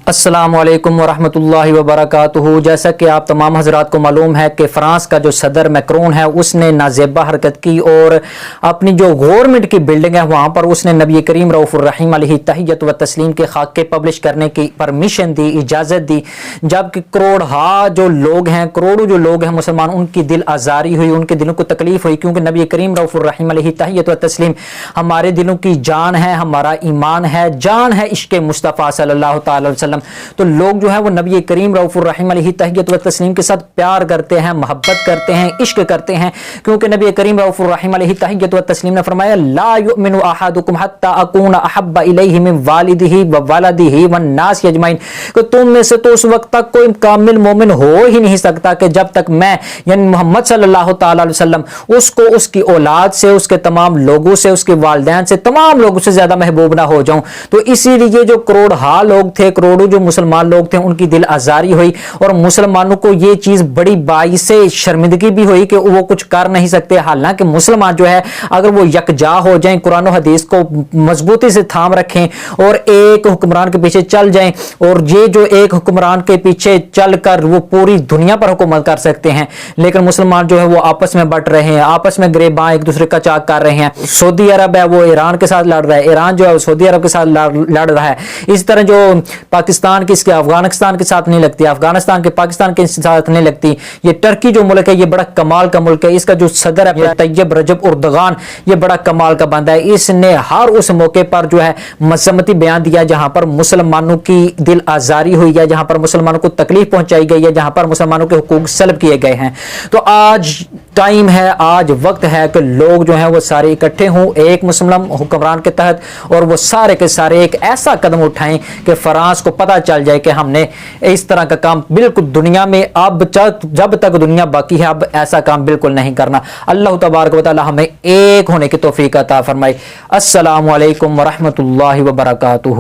السلام علیکم ورحمۃ اللہ وبرکاتہ۔ جیسا کہ آپ تمام حضرات کو معلوم ہے کہ فرانس کا جو صدر میکرون ہے اس نے نازیبہ حرکت کی اور اپنی جو گورنمنٹ کی بلڈنگ ہے وہاں پر اس نے نبی کریم رؤوف الرحیم علیہ تحیت و تسلیم کے خاکے پبلش کرنے کی پرمیشن دی، اجازت دی، جبکہ کروڑوں جو لوگ ہیں مسلمان، ان کی دل آزاری ہوئی، ان کے دلوں کو تکلیف ہوئی، کیونکہ نبی کریم رؤوف الرحیم علیہ تحیت و تسلیم ہمارے دلوں کی جان ہے، ہمارا ایمان ہے، جان ہے عشق مصطفیٰ صلی اللہ تعالی وسلم۔ تو لوگ جو ہے وہ نبی کریم رؤوف الرحیم علیہ تحیت و تسلیم کے ساتھ پیار کرتے ہیں، محبت کرتے ہیں، عشق کرتے ہیں، کیونکہ نبی کریم رؤوف الرحیم علیہ تحیت و تسلیم نے فرمایا لا یؤمن احدکم حتی اکون احب الیہ من والدہ وولدہ والناس اجمعین، کہ تم میں سے تو اس وقت تک کوئی کامل مومن ہو ہی نہیں سکتا کہ جب تک میں یعنی محمد صلی اللہ تعالی علیہ وسلم اس کو اس کی اولاد سے، اس کے تمام لوگوں سے، اس کے والدین سے، تمام لوگوں سے زیادہ محبوب نہ ہو جاؤں۔ تو اسی لیے جو کروڑہا لوگ تھے، کروڑوں جو مسلمان لوگ تھے، ان کی دل آزاری ہوئی اور مسلمانوں کو یہ چیز بڑی باعث شرمندگی بھی ہوئی کہ وہ کچھ کر نہیں سکتے۔ حالانکہ مسلمان جو ہے اگر وہ یکجا ہو جائیں، قرآن و حدیث کو مضبوطی سے تھام رکھیں اور ایک حکمران کے پیچھے چل جائیں، اور یہ جو ایک حکمران کے پیچھے چل کر وہ پوری دنیا پر حکومت کر سکتے ہیں، لیکن مسلمان جو ہے وہ آپس میں بٹ رہے ہیں، آپس میں گریباں ایک دوسرے کا چاک کر رہے ہیں۔ سعودی عرب ہے وہ ایران کے ساتھ لڑ رہا ہے، ایران جو ہے سعودی عرب کے ساتھ لڑ رہا ہے۔ اس طرح جو پاکستان کی اس کے افغانستان کے ساتھ نہیں لگتی، افغانستان کے پاکستان کے ساتھ نہیں لگتی۔ یہ ٹرکی جو ملک ہے یہ بڑا کمال کا ملک ہے، اس کا جو صدر ہے طیب رجب اردغان یہ بڑا کمال کا بندہ ہے۔ اس نے ہر اس موقع پر جو ہے مذمتی بیان دیا جہاں پر مسلمانوں کی دل آزاری ہوئی ہے، جہاں پر مسلمانوں کو تکلیف پہنچائی گئی ہے، جہاں پر مسلمانوں کے حقوق سلب کیے گئے ہیں۔ تو آج ٹائم ہے، آج وقت ہے کہ لوگ جو ہیں وہ سارے اکٹھے ہوں ایک مسلم حکمران کے تحت، اور وہ سارے کے سارے ایک ایسا قدم اٹھائیں کہ فرانس کو پتہ چل جائے کہ ہم نے اس طرح کا کام بالکل دنیا میں اب جب تک دنیا باقی ہے اب ایسا کام بالکل نہیں کرنا۔ اللہ تبارک و تعالی ہمیں ایک ہونے کی توفیق عطا فرمائے۔ السلام علیکم ورحمۃ اللہ وبرکاتہ۔